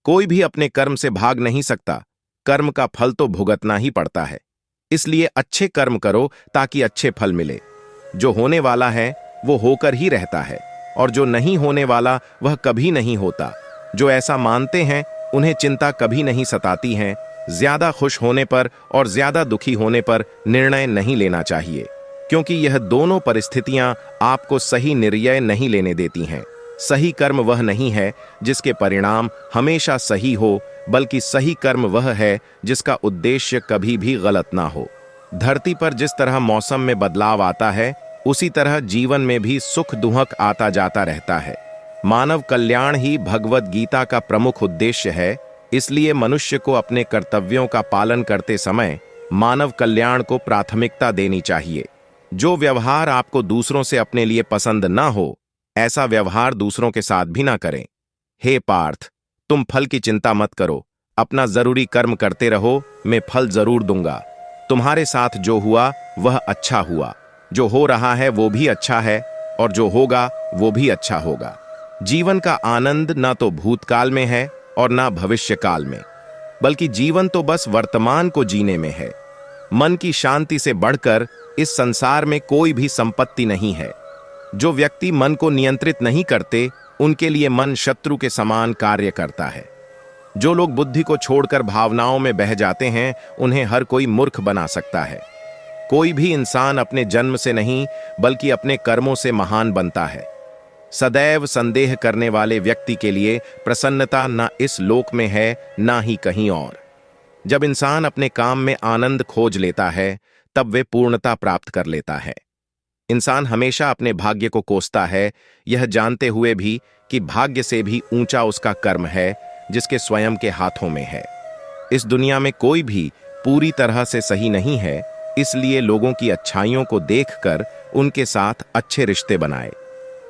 कोई भी अपने कर्म से भाग नहीं सकता, कर्म का फल तो भुगतना ही पड़ता है। इसलिए अच्छे कर्म करो ताकि अच्छे फल मिले। जो होने वाला है वो होकर ही रहता है, और जो नहीं होने वाला वह कभी नहीं होता। जो ऐसा मानते हैं उन्हें चिंता कभी नहीं सताती है। ज्यादा खुश होने पर और ज्यादा दुखी होने पर निर्णय नहीं लेना चाहिए, क्योंकि यह दोनों परिस्थितियां आपको सही निर्णय नहीं लेने देती हैं। सही कर्म वह नहीं है जिसके परिणाम हमेशा सही हो, बल्कि सही कर्म वह है जिसका उद्देश्य कभी भी गलत ना हो। धरती पर जिस तरह मौसम में बदलाव आता है, उसी तरह जीवन में भी सुख दुहक आता जाता रहता है। मानव कल्याण ही भगवत गीता का प्रमुख उद्देश्य है। इसलिए मनुष्य को अपने कर्तव्यों का पालन करते समय मानव कल्याण को प्राथमिकता देनी चाहिए। जो व्यवहार आपको दूसरों से अपने लिए पसंद ना हो, ऐसा व्यवहार दूसरों के साथ भी ना करें। हे पार्थ, तुम फल की चिंता मत करो, अपना जरूरी कर्म करते रहो, मैं फल जरूर दूंगा। तुम्हारे साथ जो हुआ वह अच्छा हुआ, जो हो रहा है वो भी अच्छा है, और जो होगा वो भी अच्छा होगा। जीवन का आनंद ना तो भूतकाल में है और ना भविष्य काल में, बल्कि जीवन तो बस वर्तमान को जीने में है। मन की शांति से बढ़कर इस संसार में कोई भी संपत्ति नहीं है। जो व्यक्ति मन को नियंत्रित नहीं करते, उनके लिए मन शत्रु के समान कार्य करता है। जो लोग बुद्धि को छोड़कर भावनाओं में बह जाते हैं, उन्हें हर कोई मूर्ख बना सकता है। कोई भी इंसान अपने जन्म से नहीं, बल्कि अपने कर्मों से महान बनता है। सदैव संदेह करने वाले व्यक्ति के लिए प्रसन्नता ना इस लोक में है, ना ही कहीं और। जब इंसान अपने काम में आनंद खोज लेता है, तब वे पूर्णता प्राप्त कर लेता है। इंसान हमेशा अपने भाग्य को कोसता है, यह जानते हुए भी कि भाग्य से भी ऊंचा उसका कर्म है, जिसके स्वयं के हाथों में है। इस दुनिया में कोई भी पूरी तरह से सही नहीं है, इसलिए लोगों की अच्छाइयों को देखकर उनके साथ अच्छे रिश्ते बनाए।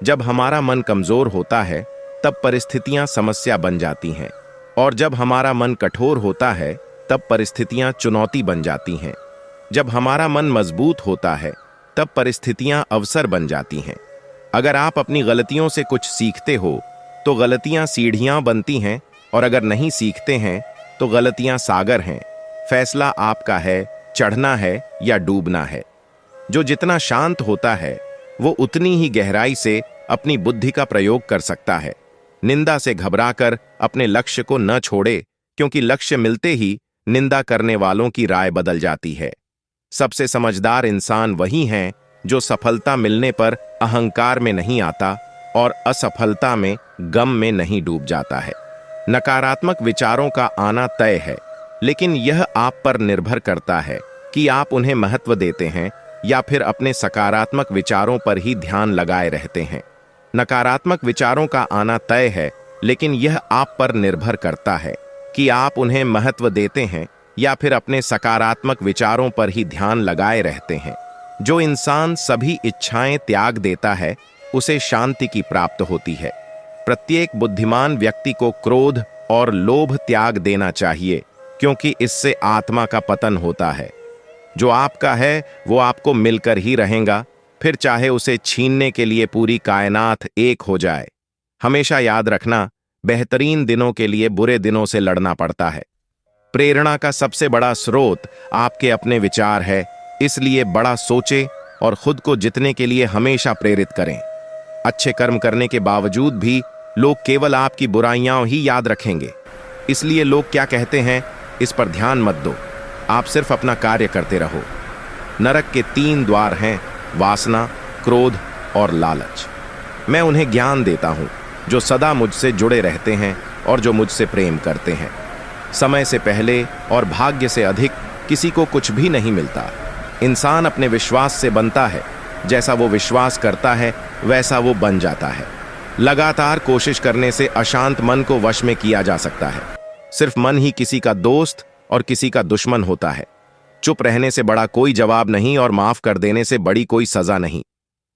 जब हमारा मन कमजोर होता है, तब परिस्थितियां समस्या बन जाती हैं, और जब हमारा मन कठोर होता है, तब परिस्थितियां चुनौती बन जाती हैं। जब हमारा मन मजबूत होता है, तब परिस्थितियां अवसर बन जाती हैं। अगर आप अपनी गलतियों से कुछ सीखते हो, तो गलतियां सीढ़ियां बनती हैं, और अगर नहीं सीखते हैं, तो गलतियां सागर हैं। फैसला आपका है, चढ़ना है या डूबना है। जो जितना शांत होता है, वो उतनी ही गहराई से अपनी बुद्धि का प्रयोग कर सकता है। निंदा से घबराकर अपने लक्ष्य को न छोड़े, क्योंकि लक्ष्य मिलते ही निंदा करने वालों की राय बदल जाती है। सबसे समझदार इंसान वही हैं जो सफलता मिलने पर अहंकार में नहीं आता और असफलता में गम में नहीं डूब जाता है। नकारात्मक विचारों का आना तय है, लेकिन यह आप पर निर्भर करता है कि आप उन्हें महत्व देते हैं या फिर अपने सकारात्मक विचारों पर ही ध्यान लगाए रहते हैं। नकारात्मक विचारों का आना तय है, लेकिन यह आप पर निर्भर करता है कि आप उन्हें महत्व देते हैं या फिर अपने सकारात्मक विचारों पर ही ध्यान लगाए रहते हैं। जो इंसान सभी इच्छाएं त्याग देता है, उसे शांति की प्राप्त होती है। प्रत्येक बुद्धिमान व्यक्ति को क्रोध और लोभ त्याग देना चाहिए, क्योंकि इससे आत्मा का पतन होता है। जो आपका है वो आपको मिलकर ही रहेगा, फिर चाहे उसे छीनने के लिए पूरी कायनात एक हो जाए। हमेशा याद रखना, बेहतरीन दिनों के लिए बुरे दिनों से लड़ना पड़ता है। प्रेरणा का सबसे बड़ा स्रोत आपके अपने विचार है, इसलिए बड़ा सोचे और खुद को जितने के लिए हमेशा प्रेरित करें। अच्छे कर्म करने के बावजूद भी लोग केवल आपकी बुराइयां ही याद रखेंगे, इसलिए लोग क्या कहते हैं इस पर ध्यान मत दो। आप सिर्फ अपना कार्य करते रहो। नरक के 3 द्वार हैं, वासना, क्रोध और लालच। मैं उन्हें ज्ञान देता हूं जो सदा मुझसे जुड़े रहते हैं और जो मुझसे प्रेम करते हैं। समय से पहले और भाग्य से अधिक किसी को कुछ भी नहीं मिलता। इंसान अपने विश्वास से बनता है, जैसा वो विश्वास करता है वैसा वो बन जाता है। लगातार कोशिश करने से अशांत मन को वश में किया जा सकता है। सिर्फ मन ही किसी का दोस्त और किसी का दुश्मन होता है। चुप रहने से बड़ा कोई जवाब नहीं और माफ कर देने से बड़ी कोई सजा नहीं।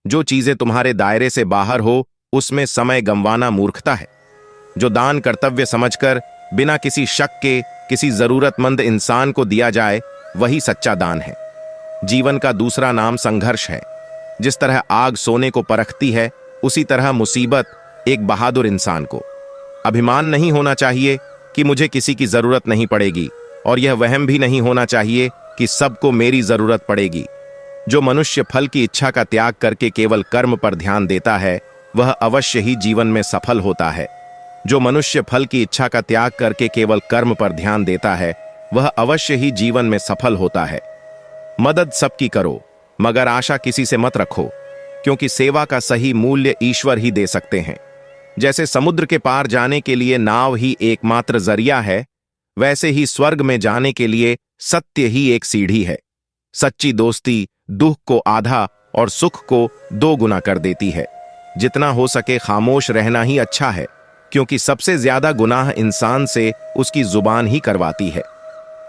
जो चीजें तुम्हारे दायरे से बाहर हो, उसमें समय गंवाना मूर्खता है। जो दान कर्तव्य समझकर बिना किसी शक के किसी जरूरतमंद इंसान को दिया जाए, वही सच्चा दान है। जीवन का दूसरा नाम संघर्ष है। जिस तरह आग सोने को परखती है, उसी तरह मुसीबत एक बहादुर इंसान को। अभिमान नहीं होना चाहिए कि मुझे किसी की जरूरत नहीं पड़ेगी, और यह वहम भी नहीं होना चाहिए कि सबको मेरी जरूरत पड़ेगी। जो मनुष्य फल की इच्छा का त्याग करके केवल कर्म पर ध्यान देता है, वह अवश्य ही जीवन में सफल होता है। जो मनुष्य फल की इच्छा का त्याग करके केवल कर्म पर ध्यान देता है, वह अवश्य ही जीवन में सफल होता है। मदद सबकी करो, मगर आशा किसी से मत रखो, क्योंकि सेवा का सही मूल्य ईश्वर ही दे सकते हैं। जैसे समुद्र के पार जाने के लिए नाव ही एकमात्र जरिया है, वैसे ही स्वर्ग में जाने के लिए सत्य ही एक सीढ़ी है। सच्ची दोस्ती दुख को आधा और सुख को 2 गुना कर देती है। जितना हो सके खामोश रहना ही अच्छा है, क्योंकि सबसे ज्यादा गुनाह इंसान से उसकी जुबान ही करवाती है।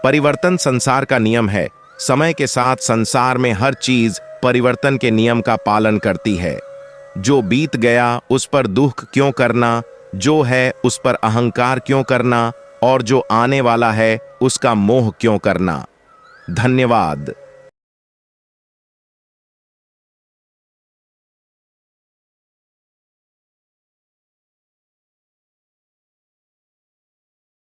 परिवर्तन संसार का नियम है। समय के साथ संसार में हर चीज परिवर्तन के नियम का पालन करती है। जो बीत गया उस पर दुख क्यों करना, जो है उस पर अहंकार क्यों करना, और जो आने वाला है उसका मोह क्यों करना। धन्यवाद।